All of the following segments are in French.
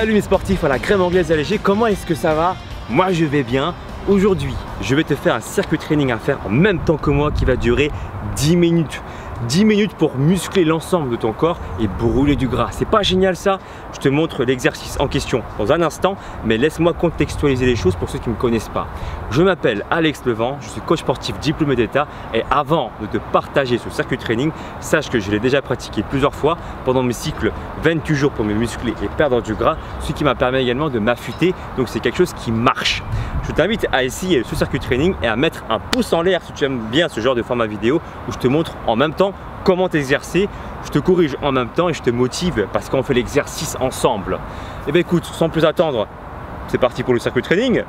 Salut mes sportifs à la crème anglaise allégée, comment est-ce que ça va? Moi je vais bien. Aujourd'hui, je vais te faire un circuit training à faire en même temps que moi qui va durer 10 minutes. 10 minutes pour muscler l'ensemble de ton corps et brûler du gras. C'est pas génial ça? Je te montre l'exercice en question dans un instant, mais laisse-moi contextualiser les choses pour ceux qui ne me connaissent pas. Je m'appelle Alex Levent, je suis coach sportif diplômé d'État et avant de te partager ce circuit training, sache que je l'ai déjà pratiqué plusieurs fois pendant mes cycles 28 jours pour me muscler et perdre du gras, ce qui m'a permis également de m'affûter, donc c'est quelque chose qui marche. Je t'invite à essayer ce circuit training et à mettre un pouce en l'air si tu aimes bien ce genre de format vidéo où je te montre en même temps comment t'exercer, je te corrige en même temps et je te motive parce qu'on fait l'exercice ensemble. Et bien écoute, sans plus attendre, c'est parti pour le circuit training.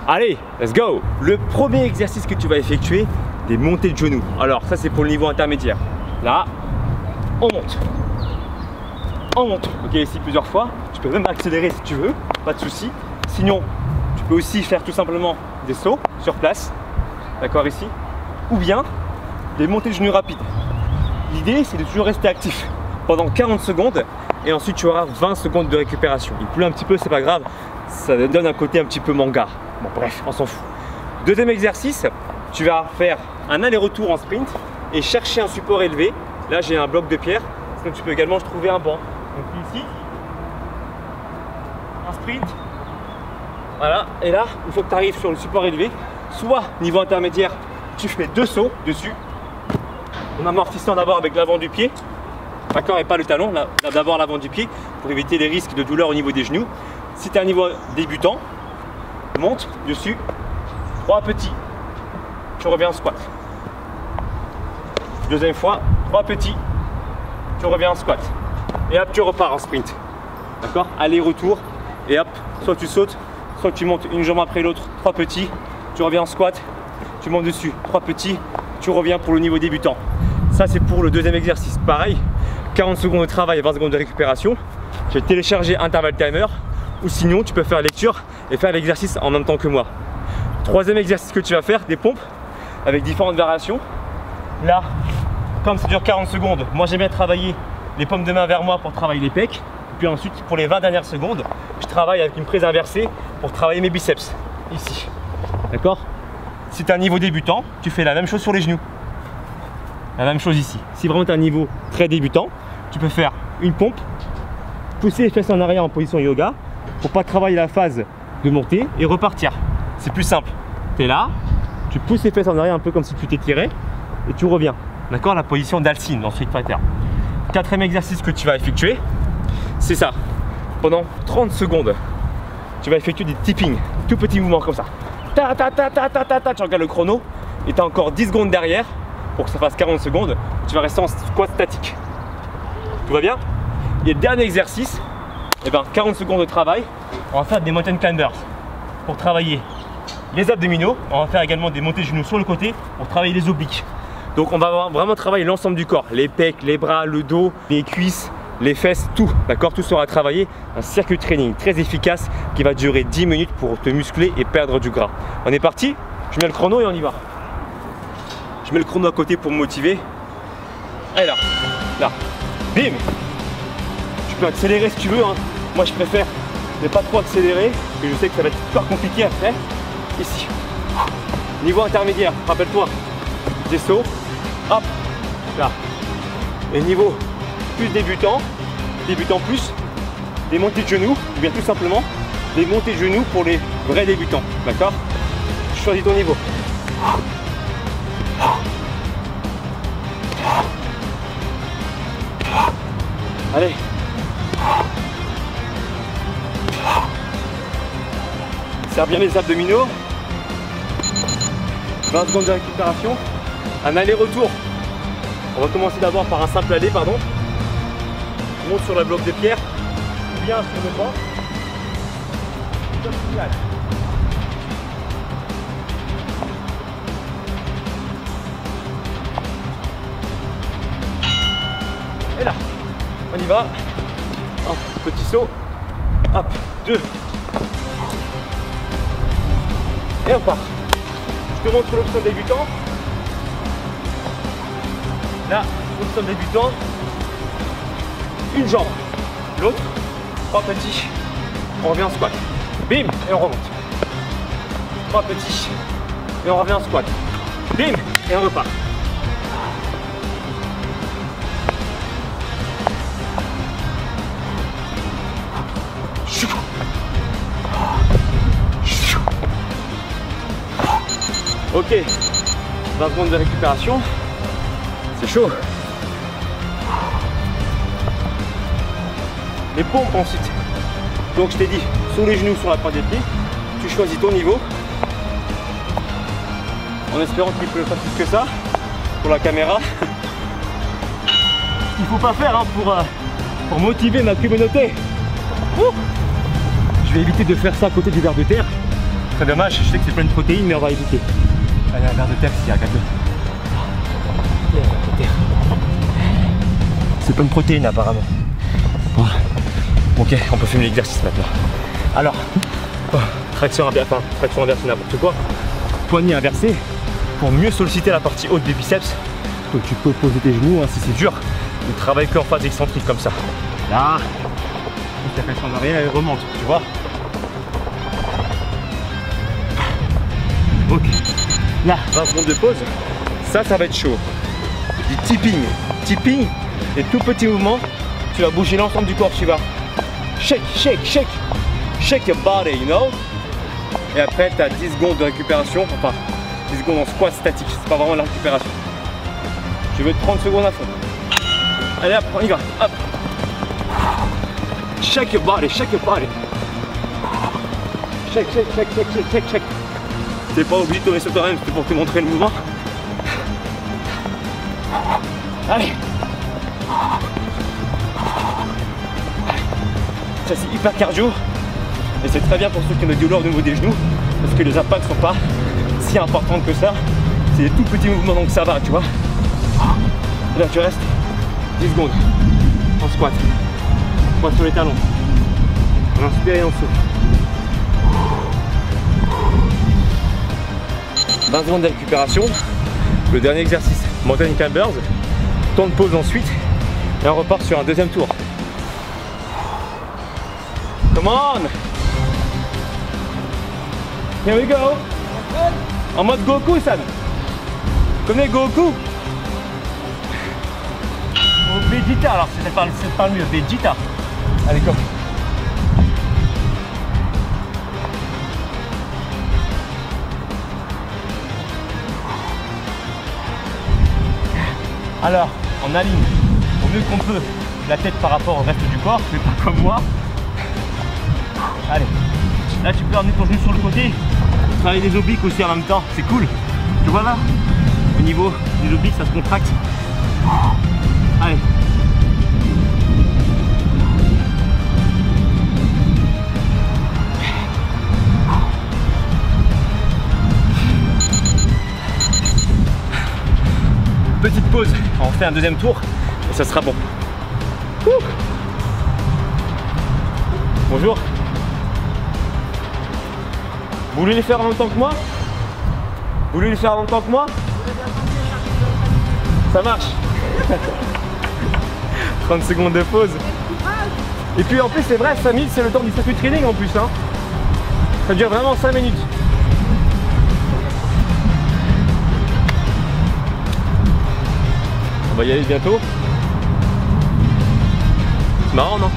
Allez, let's go! Le premier exercice que tu vas effectuer, des montées de genoux. Alors ça c'est pour le niveau intermédiaire. Là, on monte. On monte. Ok, ici plusieurs fois. Tu peux même accélérer si tu veux, pas de souci. Sinon, tu peux aussi faire tout simplement des sauts sur place. D'accord, ici. Ou bien des montées de genoux rapides. L'idée, c'est de toujours rester actif pendant 40 secondes et ensuite tu auras 20 secondes de récupération. Il pleut un petit peu, c'est pas grave, ça donne un côté un petit peu manga. Bon, bref, on s'en fout. Deuxième exercice, tu vas faire un aller-retour en sprint et chercher un support élevé. Là, j'ai un bloc de pierre, sinon tu peux également trouver un banc. Donc ici, un sprint. Voilà, et là, il faut que tu arrives sur le support élevé, soit niveau intermédiaire, tu fais 2 sauts dessus. En amortissant d'abord avec l'avant du pied, d'accord, et pas le talon, d'abord l'avant du pied pour éviter les risques de douleur au niveau des genoux. Si tu es à un niveau débutant, monte dessus, 3 petits, tu reviens en squat. Deuxième fois, 3 petits, tu reviens en squat. Et hop, tu repars en sprint. D'accord, aller-retour, et hop, soit tu sautes, soit tu montes une jambe après l'autre, 3 petits, tu reviens en squat, tu montes dessus, 3 petits, tu reviens pour le niveau débutant. Ça c'est pour le deuxième exercice. Pareil, 40 secondes de travail et 20 secondes de récupération. Je vais télécharger Interval Timer ou sinon tu peux faire lecture et faire l'exercice en même temps que moi. Troisième exercice que tu vas faire, des pompes avec différentes variations. Là, comme ça dure 40 secondes, moi j'aime bien travailler les paumes de main vers moi pour travailler les pecs. Puis ensuite pour les 20 dernières secondes, je travaille avec une prise inversée pour travailler mes biceps, ici. D'accord? Si tu as un niveau débutant, tu fais la même chose sur les genoux. La même chose ici. Si vraiment tu as un niveau très débutant, tu peux faire une pompe, pousser les fesses en arrière en position yoga pour pas travailler la phase de montée et repartir. C'est plus simple. Tu es là, tu pousses les fesses en arrière un peu comme si tu t'étirais et tu reviens. D'accord? La position d'Alcine dans Street Fighter. Quatrième exercice que tu vas effectuer, c'est ça. Pendant 30 secondes, tu vas effectuer des tipping, tout petits mouvements comme ça. Ta ta ta ta ta ta ta, tu regardes le chrono et tu as encore 10 secondes derrière pour que ça fasse 40 secondes, tu vas rester en squat statique. Tout va bien? Et le dernier exercice, 40 secondes de travail, on va faire des mountain climbers pour travailler les abdominaux. On va faire également des montées de genoux sur le côté pour travailler les obliques. Donc on va vraiment travailler l'ensemble du corps, les pecs, les bras, le dos, les cuisses, les fesses, tout, d'accord? Tout sera travaillé, un circuit training très efficace qui va durer 10 minutes pour te muscler et perdre du gras. On est parti? Je mets le chrono et on y va. Je mets le chrono à côté pour me motiver. Allez là, là, bim! Tu peux accélérer si tu veux, hein. Moi je préfère ne pas trop accélérer, parce que je sais que ça va être super compliqué à faire. Ici, niveau intermédiaire, rappelle-toi, des sauts, hop, là. Et niveau plus débutant, débutant plus, des montées de genoux, ou bien tout simplement des montées de genoux pour les vrais débutants, d'accord? Choisis ton niveau. Allez. Serre bien les abdominaux. 20 secondes de récupération. Un aller-retour. On va commencer d'abord par un simple aller, pardon. Je monte sur la bloc de pierre, ou bien sur le banc. Et là, on y va. Hop, petit saut. Hop, 2. Et on part. Je te montre l'option débutant. Là, l'option débutant. Une jambe. L'autre, 3 petits. On revient en squat. Bim, et on remonte. 3 petits. Et on revient en squat. Bim, et on repart. Ok, 20 secondes de récupération. C'est chaud. Les pompes ensuite. Donc je t'ai dit, sur les genoux, sur la pointe des pieds, tu choisis ton niveau. En espérant qu'il peut pas plus que ça pour la caméra. Il faut pas faire hein, pour motiver ma communauté. Je vais éviter de faire ça à côté du ver de terre. Très dommage, je sais que c'est plein de protéines, mais on va éviter. Allez, un ver de terre ici, regarde-le. C'est plein de protéines apparemment. Voilà. Ok, on peut filmer l'exercice maintenant. Alors, traction inversée, n'importe quoi. Poignet inversé pour mieux solliciter la partie haute des biceps. Donc tu peux poser tes genoux hein, si c'est dur. On travaille qu'en phase excentrique comme ça. Là, ta fesse en arrière elle remonte, tu vois. Ok. Là, 20 secondes de pause. Ça va être chaud. Du tipping. Tipping, et tout petit mouvement. Tu vas bouger l'ensemble du corps, tu vas shake, shake, shake. Shake your body, you know. Et après, tu as 10 secondes de récupération. Enfin, 10 secondes en squat statique. C'est pas vraiment la récupération. Je veux 30 secondes à fond. Allez, hop, on y va. Hop. Shake your body, shake your body. Shake, shake, shake, shake, shake, shake, shake. T'es pas obligé de tourner sur toi-même, c'est pour te montrer le mouvement. Allez. Ça c'est hyper cardio. Et c'est très bien pour ceux qui ont des douleurs au niveau des genoux. Parce que les impacts ne sont pas si importants que ça. C'est des tout petits mouvements donc ça va, tu vois. Et là tu restes 10 secondes en squat. Squat sur les talons. On inspire et on souffle. 20 secondes de récupération. Le dernier exercice, mountain climbers. Temps de pause ensuite. Et on repart sur un deuxième tour. Come on! Here we go! En mode Goku, Sam! Connais Goku? Ou Vegeta, alors c'est pas le mieux, Vegeta. Allez, go! Alors, on aligne au mieux qu'on peut la tête par rapport au reste du corps, mais pas comme moi. Allez, là tu peux amener ton genou sur le côté, travailler les obliques aussi en même temps, c'est cool. Tu vois là, au niveau des obliques ça se contracte. Allez. Petite pause, on fait un deuxième tour et ça sera bon. Bonjour. Vous voulez les faire en même temps que moi? Vous voulez les faire en même temps que moi? Ça marche. 30 secondes de pause. Et puis en plus c'est vrai, 5 minutes c'est le temps du circuit training en plus. Hein. Ça dure vraiment 5 minutes. On va y aller bientôt. C'est marrant non?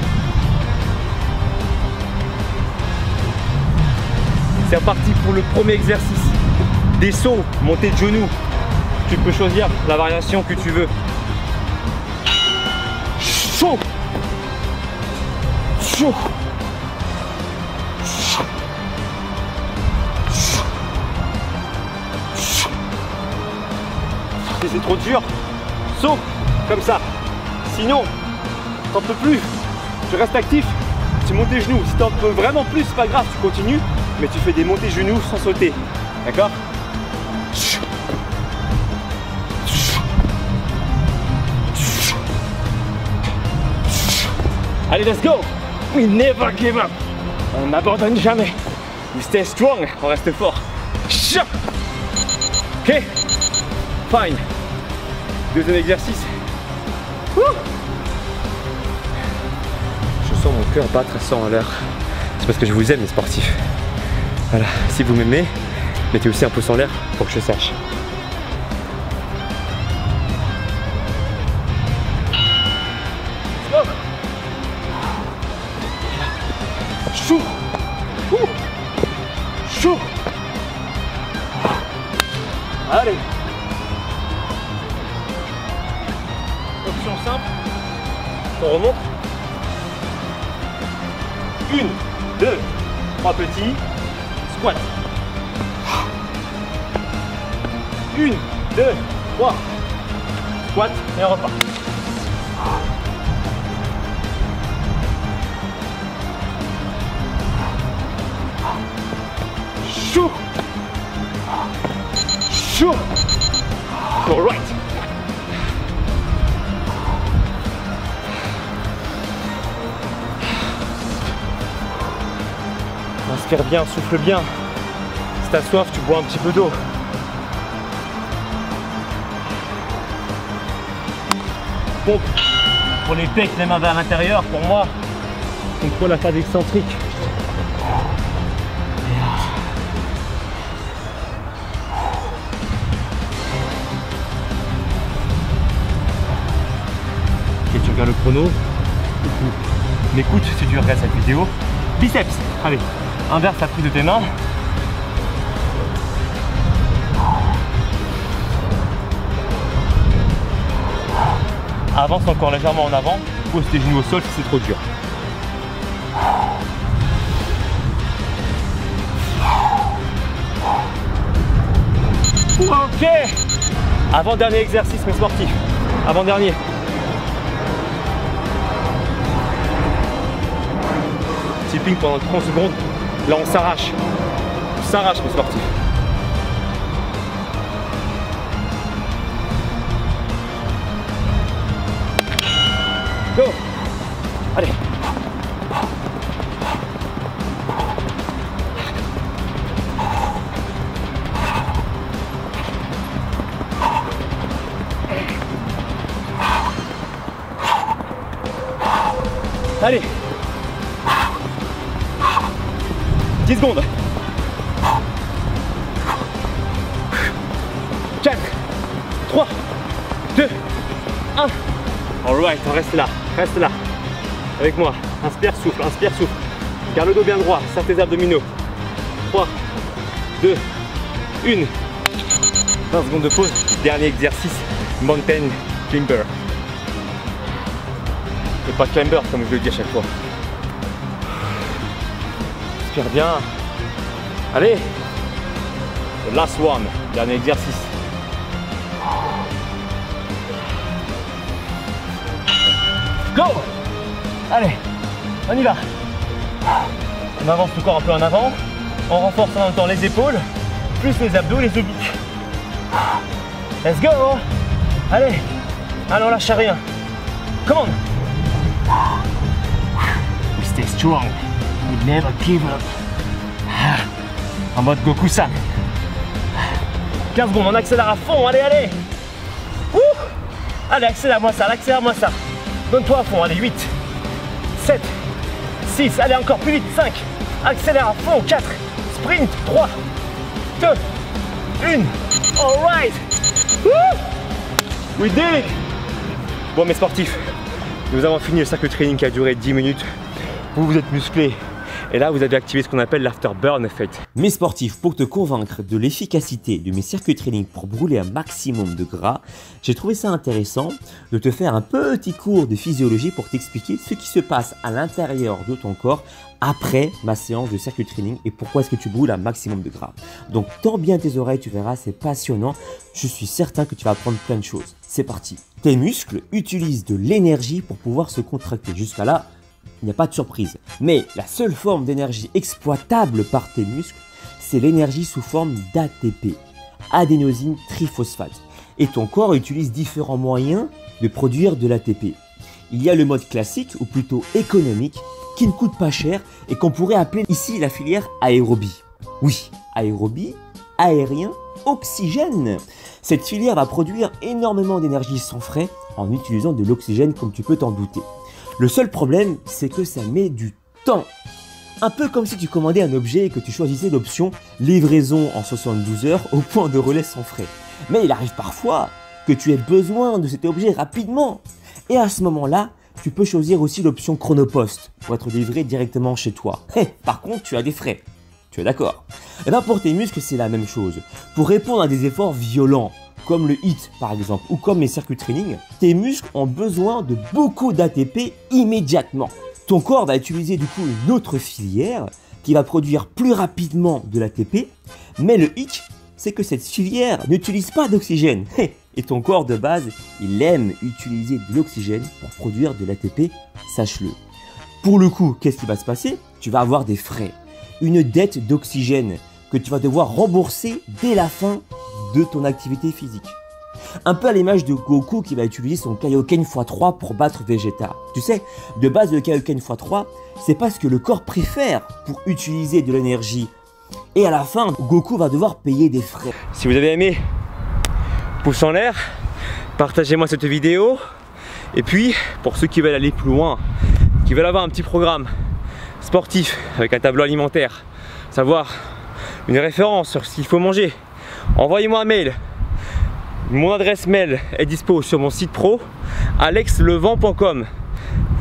C'est reparti pour le premier exercice. Des sauts, montée de genoux. Tu peux choisir la variation que tu veux. Chaud. Chaud. Si c'est trop dur, saut comme ça. Sinon, t'en peux plus. Tu restes actif. Tu montes les genoux. Si t'en peux vraiment plus, c'est pas grave, tu continues. Mais tu fais des montées genoux sans sauter. D'accord? Allez, let's go! We never give up. On n'abandonne jamais. We stay strong. On reste fort. Ok? Fine. Deuxième exercice. Je sens mon cœur battre à 100 à l'heure. C'est parce que je vous aime les sportifs. Voilà, si vous m'aimez, mettez aussi un pouce en l'air pour que je sache. Chou. Chou. Allez. Option simple. On remonte. 1, 2, 3 petits. Squat. 1, 2, 3. Squat et on repart. Chou. Chou. All right. Inspire bien, souffle bien. Si t'as soif, tu bois un petit peu d'eau. Pompe pour les pecs, les mains vers l'intérieur. Pour moi, contrôle la phase excentrique. Ok, tu regardes le chrono. M'écoute si tu regardes cette vidéo. Biceps, allez, inverse la prise de tes mains. Avance encore légèrement en avant, pose tes genoux au sol si c'est trop dur. Ok. Avant-dernier exercice mes sportifs. Avant-dernier. Tipping pendant 30 secondes. Là on s'arrache. On s'arrache mes sportifs. Go. Allez. Allez. 10 secondes. 4, 3, 2, 1. Alright, on reste là. Reste là. Avec moi. Inspire, souffle, inspire, souffle. Garde le dos bien droit. Serre tes abdominaux. 3, 2, 1. 20 secondes de pause. Dernier exercice. Mountain climber. Et pas climber comme je le dis à chaque fois. Inspire bien. Allez. The last one. Dernier exercice. Go. Allez, on y va. On avance le corps un peu en avant. On renforce en même temps les épaules, plus les abdos et les obliques. Let's go. Allez, allons, lâche rien. Come on. We stay strong. We never give up. En mode Goku-san. 15 secondes, on accélère à fond. Allez, allez. Allez, accélère-moi ça, accélère-moi ça. Donne-toi à fond, allez, 8, 7, 6, allez encore plus vite, 5, accélère à fond, 4, sprint, 3, 2, 1, alright, we did it. Bon mes sportifs, nous avons fini le cercle training qui a duré 10 minutes, vous êtes musclés. Et là, vous avez activé ce qu'on appelle l'afterburn effect. Mes sportifs, pour te convaincre de l'efficacité de mes circuits training pour brûler un maximum de gras, j'ai trouvé ça intéressant de te faire un petit cours de physiologie pour t'expliquer ce qui se passe à l'intérieur de ton corps après ma séance de circuit training et pourquoi est-ce que tu brûles un maximum de gras. Donc, tends bien tes oreilles, tu verras, c'est passionnant. Je suis certain que tu vas apprendre plein de choses. C'est parti. Tes muscles utilisent de l'énergie pour pouvoir se contracter. Jusqu'à là, il n'y a pas de surprise. Mais la seule forme d'énergie exploitable par tes muscles, c'est l'énergie sous forme d'ATP, adénosine triphosphate. Et ton corps utilise différents moyens de produire de l'ATP. Il y a le mode classique, ou plutôt économique, qui ne coûte pas cher et qu'on pourrait appeler ici la filière aérobie. Oui, aérobie, aérien, oxygène. Cette filière va produire énormément d'énergie sans frais en utilisant de l'oxygène comme tu peux t'en douter. Le seul problème, c'est que ça met du temps. Un peu comme si tu commandais un objet et que tu choisissais l'option livraison en 72 heures au point de relais sans frais. Mais il arrive parfois que tu aies besoin de cet objet rapidement. Et à ce moment-là, tu peux choisir aussi l'option chronopost pour être livré directement chez toi. Par contre, tu as des frais. Tu es d'accord? Et bien pour tes muscles, c'est la même chose. Pour répondre à des efforts violents, comme le HIIT par exemple, ou comme les circuits training, tes muscles ont besoin de beaucoup d'ATP immédiatement. Ton corps va utiliser du coup une autre filière qui va produire plus rapidement de l'ATP, mais le hic, c'est que cette filière n'utilise pas d'oxygène. Et ton corps de base, il aime utiliser de l'oxygène pour produire de l'ATP, sache-le. Pour le coup, qu'est-ce qui va se passer? Tu vas avoir des frais, une dette d'oxygène que tu vas devoir rembourser dès la fin de ton activité physique. Un peu à l'image de Goku qui va utiliser son Kaioken x3 pour battre Vegeta. Tu sais, de base le Kaioken x3, c'est pas ce que le corps préfère pour utiliser de l'énergie. Et à la fin, Goku va devoir payer des frais. Si vous avez aimé, pouce en l'air, partagez-moi cette vidéo. Et puis, pour ceux qui veulent aller plus loin, qui veulent avoir un petit programme sportif avec un tableau alimentaire, savoir une référence sur ce qu'il faut manger, envoyez-moi un mail. Mon adresse mail est dispo sur mon site pro, alexlevand.com.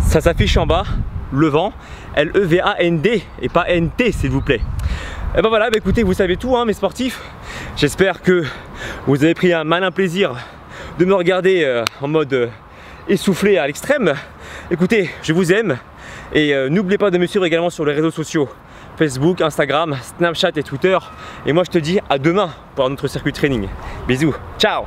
Ça s'affiche en bas, Levand, L-E-V-A-N-D et pas N-T s'il vous plaît. Et ben voilà, écoutez, vous savez tout mes sportifs. J'espère que vous avez pris un malin plaisir de me regarder en mode essoufflé à l'extrême. Écoutez, je vous aime et n'oubliez pas de me suivre également sur les réseaux sociaux. Facebook, Instagram, Snapchat et Twitter. Et moi je te dis à demain pour notre circuit training. Bisous, ciao!